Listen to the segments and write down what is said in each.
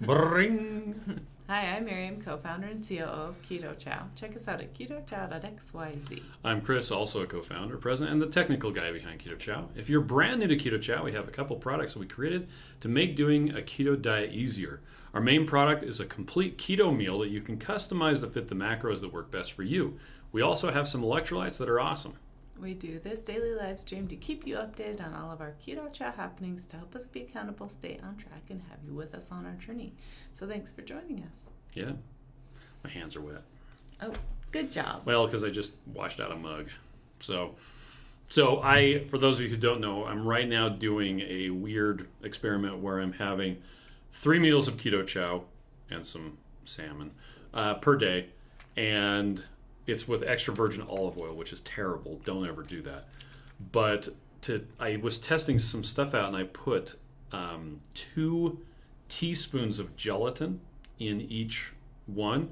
Bring. Hi, I'm Miriam, co-founder and COO of Keto Chow. Check us out at ketochow.xyz. I'm Chris, also a co-founder, president, and the technical guy behind Keto Chow. If you're brand new to Keto Chow, we have a couple products that we created to make doing a keto diet easier. Our main product is a complete keto meal that you can customize to fit the macros that work best for you. We also have some electrolytes that are awesome. We do this daily live stream to keep you updated on all of our Keto Chow happenings to help us be accountable, stay on track, and have you with us on our journey. So thanks for joining us. Yeah. My hands are wet. Oh, good job. Well, because I just washed out a mug. So for those of you who don't know, I'm right now doing a weird experiment where I'm having 3 meals of Keto Chow and some salmon per day. And it's with extra virgin olive oil, which is terrible. Don't ever do that. But I was testing some stuff out, and I put 2 teaspoons of gelatin in each one.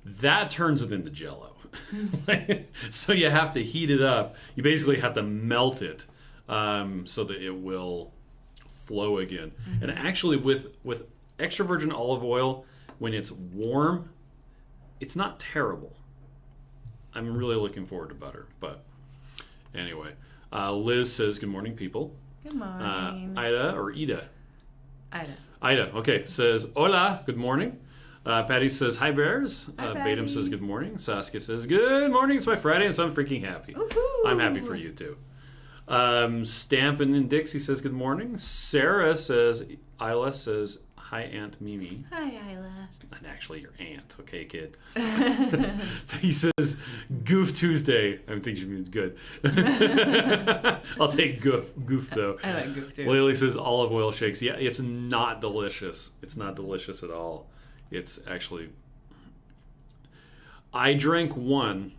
That turns it into Jell-O. So you have to heat it up. You basically have to melt it so that it will flow again. Mm-hmm. And actually, with extra virgin olive oil, when it's warm, it's not terrible. I'm really looking forward to butter. But anyway, Liz says, good morning, people. Good morning. Ida or Ida? Ida, okay, says, hola, good morning. Patty says, hi, bears. Hi, Batum says, good morning. Saskia says, good morning. It's my Friday, and so I'm freaking happy. Woo-hoo. I'm happy for you, too. Stampin' and Dixie says, good morning. Isla says, hi, Aunt Mimi. Hi, Isla. And actually, your aunt. Okay, kid. He says, Goof Tuesday. I think she means good. I'll take goof, though. I like goof, too. Lily says, olive oil shakes. Yeah, it's not delicious. It's not delicious at all. It's actually... I drank one,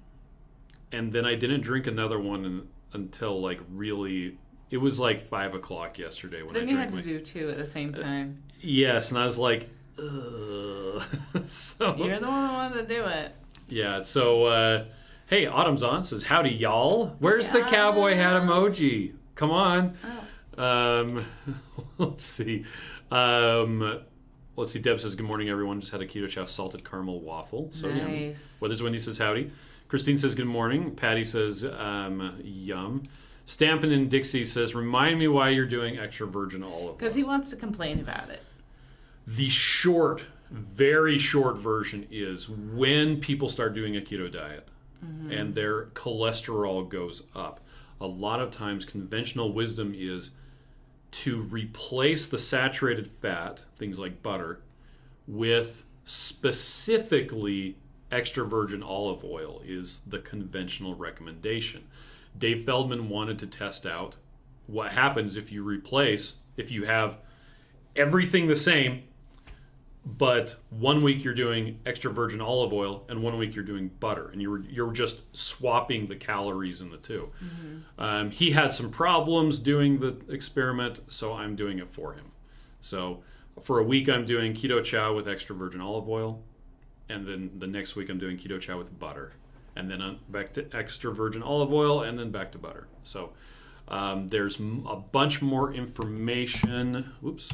and then I didn't drink another one until, like, really... It was like 5 o'clock yesterday when then I drank. Then you had to do 2 at the same time. Yes, and I was like, ugh. So you're the one that wanted to do it. Yeah, so, hey, Autumn's on says, howdy, y'all. Where's the cowboy hat emoji? Come on. Oh. Let's see. Deb says, good morning, everyone. Just had a Keto Chow salted caramel waffle. So nice. Yum. Weathers Wendy says, howdy. Christine says, good morning. Patty says, yum. Stampin' and Dixie says, remind me why you're doing extra virgin olive oil. Because he wants to complain about it. The very short version is when people start doing a keto diet and their cholesterol goes up, a lot of times conventional wisdom is to replace the saturated fat, things like butter, with specifically extra virgin olive oil is the conventional recommendation. Dave Feldman wanted to test out what happens if you have everything the same, but 1 week you're doing extra virgin olive oil and 1 week you're doing butter, and you're just swapping the calories in the two. Mm-hmm. He had some problems doing the experiment, so I'm doing it for him. So for a week I'm doing Keto Chow with extra virgin olive oil, and then the next week I'm doing Keto Chow with butter. And then back to extra virgin olive oil, and then back to butter. So there's a bunch more information. Whoops.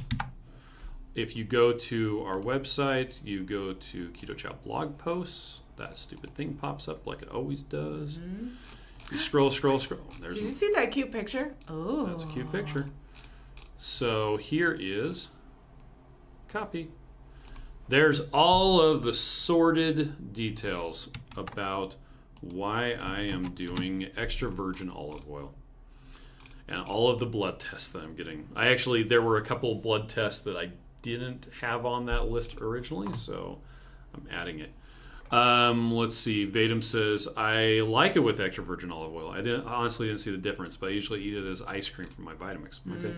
If you go to our website, you go to Keto Chow blog posts. That stupid thing pops up like it always does. Mm-hmm. You scroll. Did you see that cute picture? Oh, that's a cute picture. So here is copy. There's all of the sordid details about why I am doing extra virgin olive oil and all of the blood tests that I'm getting. There were a couple blood tests that I didn't have on that list originally, so I'm adding it. Let's see. Vadim says, I like it with extra virgin olive oil. I honestly didn't see the difference, but I usually eat it as ice cream for my Vitamix. Okay.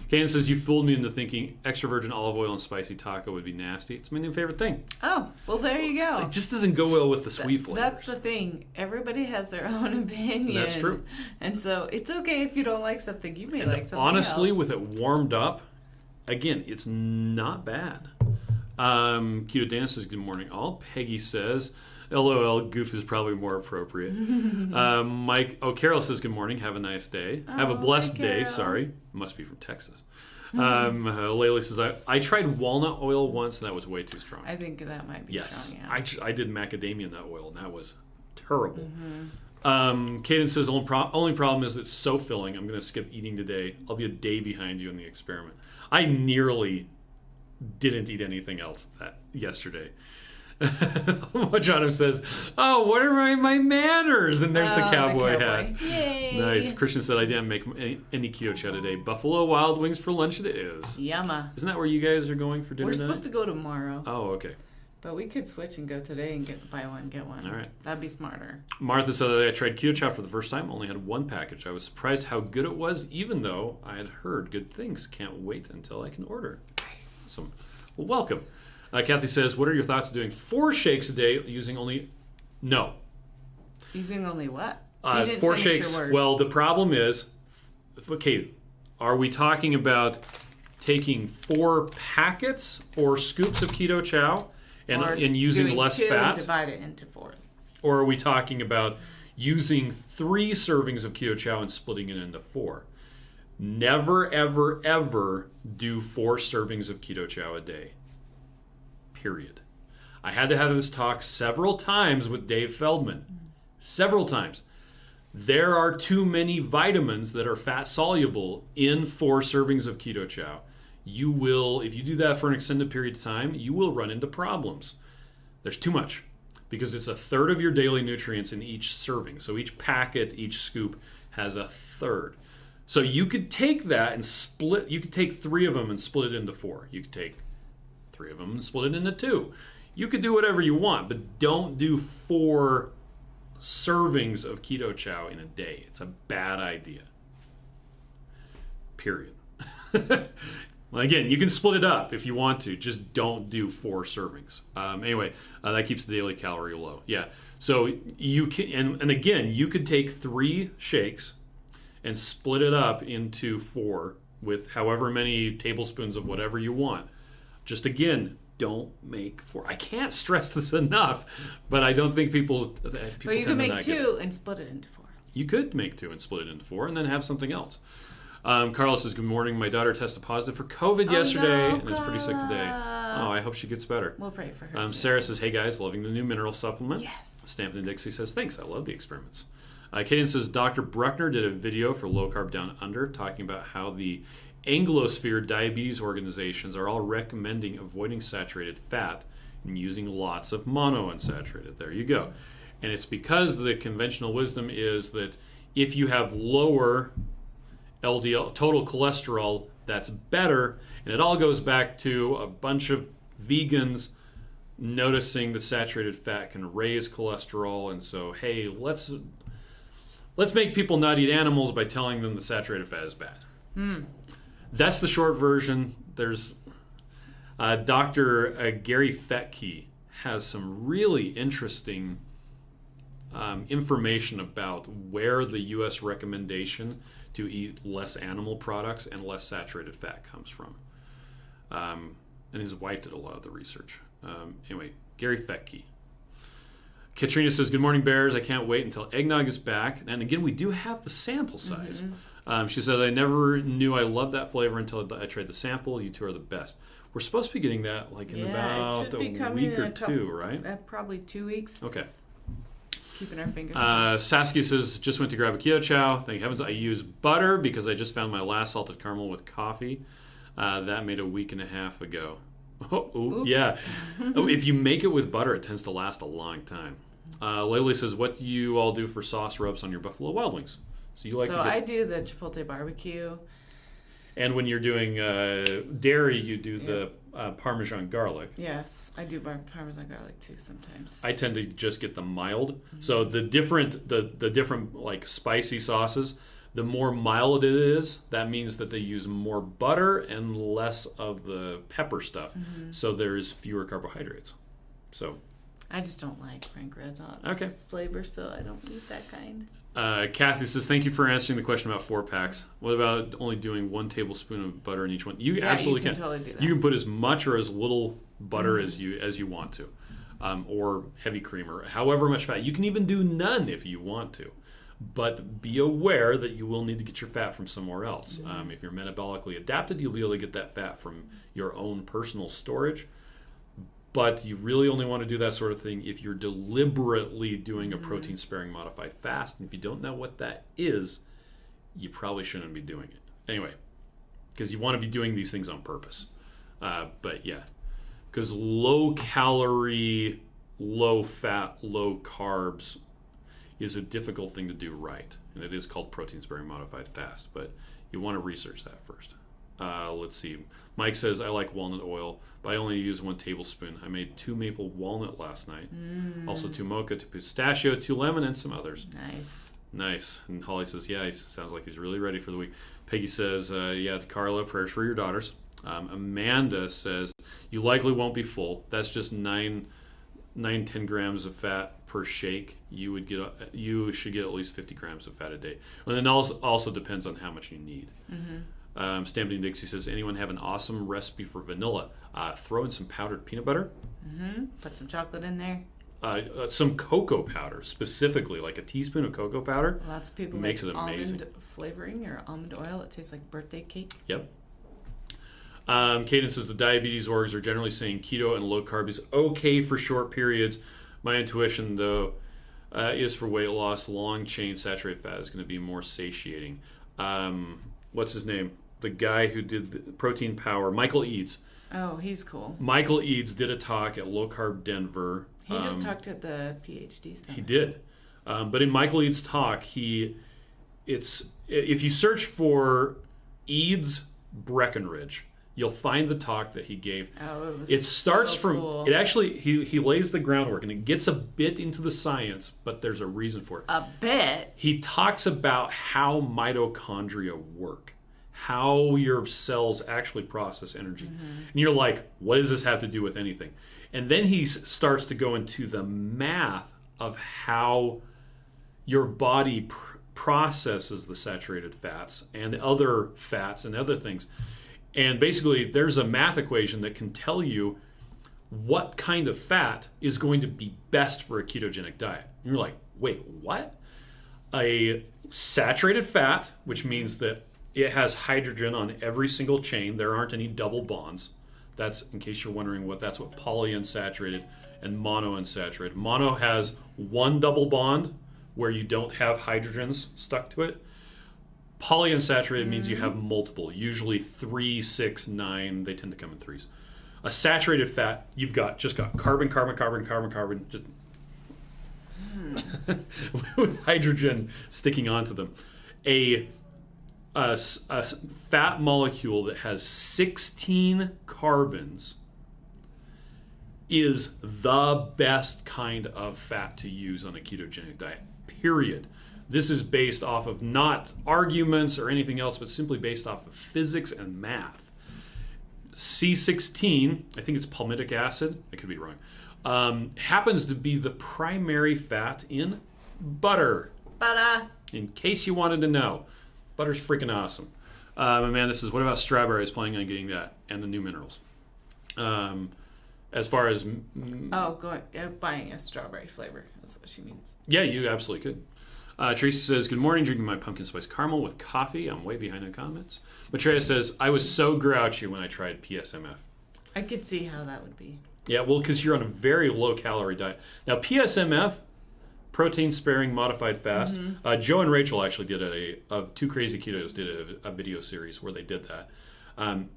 Kaden says, you fooled me into thinking extra virgin olive oil and spicy taco would be nasty. It's my new favorite thing. Oh, well, there you go. It just doesn't go well with the sweet flavors. That's the thing. Everybody has their own opinion. That's true. And so it's okay if you don't like something. You may like something honestly, else. With it warmed up, again, it's not bad. Keto Dan says, good morning, all. Peggy says, LOL, goof is probably more appropriate. Mike O'Carroll says, good morning, have a nice day. Have a blessed day, sorry. Must be from Texas. Layla says, I tried walnut oil once, and that was way too strong. I think that might be strong, yeah. I did macadamia nut oil, and that was terrible. Kaden says, only problem is it's so filling. I'm going to skip eating today. I'll be a day behind you in the experiment. I nearly didn't eat anything else yesterday. John says, oh, what are my manners? And there's the cowboy hat. Yay. Nice. Christian said, I didn't make any keto chow today. Buffalo Wild Wings for lunch it is. Yumma. Isn't that where you guys are going for dinner tonight? We're supposed to go tomorrow. Oh, okay. But we could switch and go today and buy one, get one. All right. That'd be smarter. Martha said that I tried keto chow for the first time. Only had one package. I was surprised how good it was, even though I had heard good things. Can't wait until I can order. Nice. Awesome. Well, welcome. Kathy says, what are your thoughts of doing 4 shakes a day using only... No. Using only what? 4 shakes. Well, the problem is... Okay, are we talking about taking 4 packets or scoops of keto chow and using less fat? And divide it into 4. Or are we talking about using 3 servings of keto chow and splitting it into 4? Never, ever, ever do 4 servings of keto chow a day. Period. I had to have this talk several times with Dave Feldman. Several times. There are too many vitamins that are fat soluble in 4 servings of keto chow. You will, if you do that for an extended period of time, you will run into problems. There's too much because it's a third of your daily nutrients in each serving. So each packet, each scoop has a third. So you could take that and split, you could take 3 of them and split it into 4. You could take 3 of them and split it into 2. You could do whatever you want, but don't do 4 servings of keto chow in a day. It's a bad idea. Period. Well, again, you can split it up if you want to. Just don't do 4 servings. Anyway, that keeps the daily calorie low. Yeah. So you can, and again, you could take 3 shakes and split it up into 4 with however many tablespoons of whatever you want. Just again, don't make 4. I can't stress this enough, but I don't think people but you can make 2 and split it into 4. You could make 2 and split it into 4 and then have something else. Carlos says, good morning. My daughter tested positive for COVID yesterday and is pretty sick today. Oh, I hope she gets better. We'll pray for her. Sarah says, hey guys, loving the new mineral supplement. Yes. Stamped and Dixie says, thanks. I love the experiments. Kaden says, Dr. Bruckner did a video for Low Carb Down Under talking about how the Anglosphere diabetes organizations are all recommending avoiding saturated fat and using lots of monounsaturated. There you go. And it's because the conventional wisdom is that if you have lower LDL, total cholesterol, that's better. And it all goes back to a bunch of vegans noticing that saturated fat can raise cholesterol. And so, hey, let's make people not eat animals by telling them the saturated fat is bad. That's the short version. There's Dr. Gary Fettke has some really interesting information about where the U.S. recommendation to eat less animal products and less saturated fat comes from. And his wife did a lot of the research. Anyway, Gary Fettke. Katrina says, good morning, Bears. I can't wait until eggnog is back. And again, we do have the sample size. She said, I never knew I loved that flavor until I tried the sample. You two are the best. We're supposed to be getting that in about a week or 2, right? Probably 2 weeks. Okay. Keeping our fingers crossed. Saskia says, just went to grab a keto chow. Thank heavens I use butter because I just found my last salted caramel with coffee. That made a week and a half ago. Oh, yeah. If you make it with butter, it tends to last a long time. Layla says, what do you all do for sauce rubs on your Buffalo Wild Wings? So you like I do the chipotle barbecue. And when you're doing dairy, you do the Parmesan garlic. Yes, I do Parmesan garlic too sometimes. I tend to just get the mild. So the different like spicy sauces, the more mild it is, that means that they use more butter and less of the pepper stuff. So there's fewer carbohydrates. So I just don't like Frank Red Hot's flavor, so I don't eat that kind. Kathy says, thank you for answering the question about 4-packs. What about only doing 1 tablespoon of butter in each one? You absolutely can. Totally do that. You can put as much or as little butter as you want to, or heavy cream, or however much fat. You can even do none if you want to. But be aware that you will need to get your fat from somewhere else. If you're metabolically adapted, you'll be able to get that fat from your own personal storage. But you really only want to do that sort of thing if you're deliberately doing a protein-sparing modified fast. And if you don't know what that is, you probably shouldn't be doing it. Anyway, because you want to be doing these things on purpose. But yeah, because low-calorie, low-fat, low carbs is a difficult thing to do right. And it is called protein-sparing modified fast. But you want to research that first. Let's see. Mike says, I like walnut oil, but I only use 1 tablespoon. I made 2 maple walnut last night. Also 2 mocha, 2 pistachio, 2 lemon, and some others. Nice. And Holly says, yeah, he sounds like he's really ready for the week. Peggy says, yeah, to Carla, prayers for your daughters. Amanda says, you likely won't be full. That's just 10 grams of fat per shake. You should get at least 50 grams of fat a day. And it also depends on how much you need. Stamping Dixie says, anyone have an awesome recipe for vanilla? Throw in some powdered peanut butter. Put some chocolate in there. Some cocoa powder, specifically, like a teaspoon of cocoa powder. Lots of people makes like it amazing. Almond flavoring or almond oil. It tastes like birthday cake. Yep. Caden says, the diabetes orgs are generally saying keto and low carb is okay for short periods. My intuition, though, is for weight loss, long chain saturated fat is going to be more satiating. What's his name? The guy who did the Protein Power, Michael Eads. Oh, he's cool. Michael Eads did a talk at Low Carb Denver. He just talked at the PhD summit. He did. But in Michael Eads' talk, if you search for Eads Breckenridge, you'll find the talk that he gave. Oh, it starts so from cool. It actually he lays the groundwork and it gets a bit into the science, but there's a reason for it. A bit. He talks about how mitochondria work, how your cells actually process energy. And you're like, what does this have to do with anything? And then he starts to go into the math of how your body processes the saturated fats and other fats and other things. And basically, there's a math equation that can tell you what kind of fat is going to be best for a ketogenic diet. And you're like, wait, what? A saturated fat, which means that it has hydrogen on every single chain. There aren't any double bonds. That's, in case you're wondering, that's what polyunsaturated and monounsaturated. Mono has 1 double bond where you don't have hydrogens stuck to it. Polyunsaturated means you have multiple, usually 3, 6, 9. They tend to come in 3s. A saturated fat, you've just got carbon, just with hydrogen sticking onto them. A fat molecule that has 16 carbons is the best kind of fat to use on a ketogenic diet, period. This is based off of not arguments or anything else, but simply based off of physics and math. C16, I think it's palmitic acid, I could be wrong, happens to be the primary fat in butter. Butter. In case you wanted to know. Butter's freaking awesome. Amanda says, what about strawberries? Planning on getting that and the new minerals. As far as... buying a strawberry flavor. That's what she means. Yeah, you absolutely could. Tracy says, good morning, drinking my pumpkin spice caramel with coffee. I'm way behind in comments. Matreya says, I was so grouchy when I tried PSMF. I could see how that would be. Yeah, well, because you're on a very low-calorie diet. Now, PSMF, protein-sparing modified fast, Joe and Rachel actually did of Two Crazy Ketos did a video series where they did that.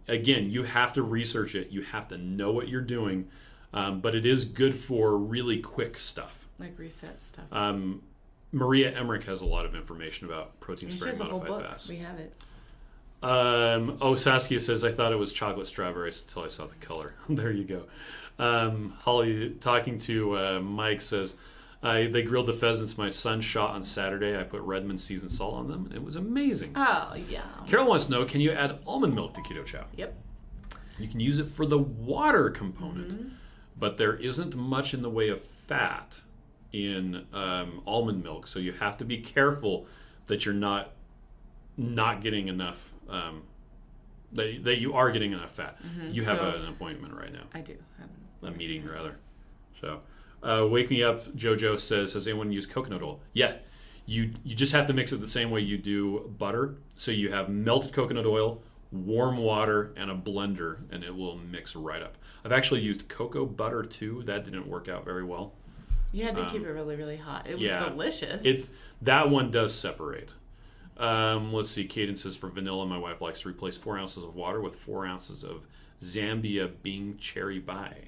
Again, you have to research it. You have to know what you're doing. But it is good for really quick stuff. Like reset stuff. Maria Emmerich has a lot of information about protein-sparing modified fast. We have it. Saskia says, I thought it was chocolate strawberries until I saw the color. There you go. Holly, talking to Mike, says, they grilled the pheasants my son shot on Saturday. I put Redmond seasoned salt on them, and it was amazing. Oh, yeah. Carol wants to know, can you add almond milk to Keto Chow? Yep. You can use it for the water component, but there isn't much in the way of fat in almond milk, so you have to be careful that you're not getting enough, that you are getting enough fat. You have an appointment right now. I do. A meeting, rather. So, Wake Me Up, Jojo says, has anyone used coconut oil? Yeah. You just have to mix it the same way you do butter. So you have melted coconut oil, warm water, and a blender, and it will mix right up. I've actually used cocoa butter too. That didn't work out very well. You had to keep it really, really hot. It was delicious. That one does separate. Let's see. Caden says, for vanilla, my wife likes to replace 4 ounces of water with 4 ounces of Zambia Bing Cherry Bai.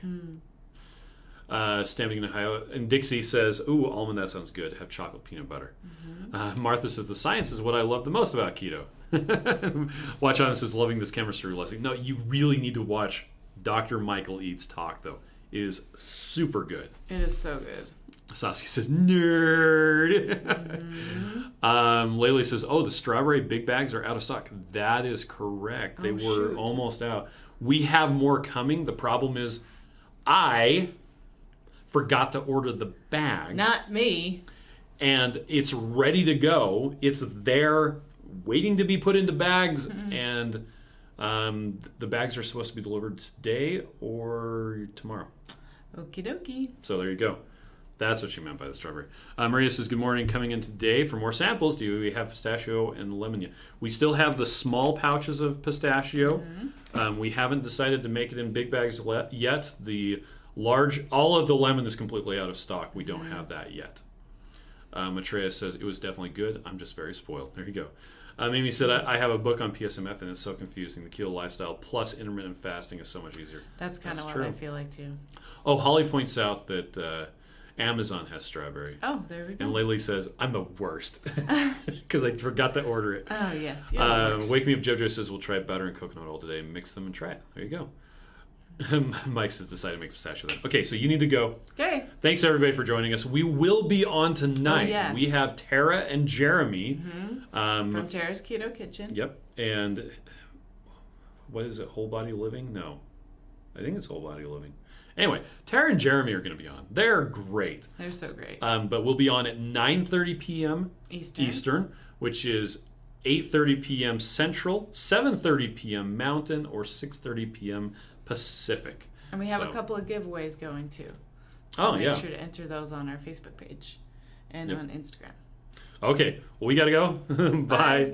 Stamping in Ohio. And Dixie says, ooh, almond, that sounds good. Have chocolate peanut butter. Martha says, the science is what I love the most about keto. Watch On says, loving this chemistry lesson. No, you really need to watch Dr. Michael Eads talk, though. It is super good. It is so good. Saskia says, nerd. Laylee says, oh, the strawberry big bags are out of stock. That is correct. They were almost out. We have more coming. The problem is I forgot to order the bags. Not me. And it's ready to go. It's there waiting to be put into bags. And the bags are supposed to be delivered today or tomorrow. Okie dokie. So there you go. That's what she meant by the strawberry. Maria says, good morning. Coming in today for more samples. Do we have pistachio and lemon yet? We still have the small pouches of pistachio. We haven't decided to make it in big bags yet. The large, all of the lemon is completely out of stock. We don't have that yet. Matreya says, it was definitely good. I'm just very spoiled. There you go. Amy said, I have a book on PSMF and it's so confusing. The keto lifestyle plus intermittent fasting is so much easier. That's kind of what I feel like too. Oh, Holly points out that Amazon has strawberry. Oh, there we go. And Laylee says, I'm the worst because I forgot to order it. Oh, yes. Wake Me Up Jojo says, we'll try butter and coconut oil today. Mix them and try it. There you go. Mike says, decided to make pistachio then. Okay, so you need to go. Okay. Thanks, everybody, for joining us. We will be on tonight. Oh, yes. We have Tara and Jeremy. From Tara's Keto Kitchen. Yep. And what is it, Whole Body Living? No. I think it's Whole Body Living. Anyway, Tara and Jeremy are going to be on. They're great. They're so great. But we'll be on at 9:30 p.m. Eastern, which is 8:30 p.m. Central, 7:30 p.m. Mountain, or 6:30 p.m. Pacific. And we have a couple of giveaways going too. So make sure to enter those on our Facebook page and on Instagram. Okay. Well, we got to go. Bye.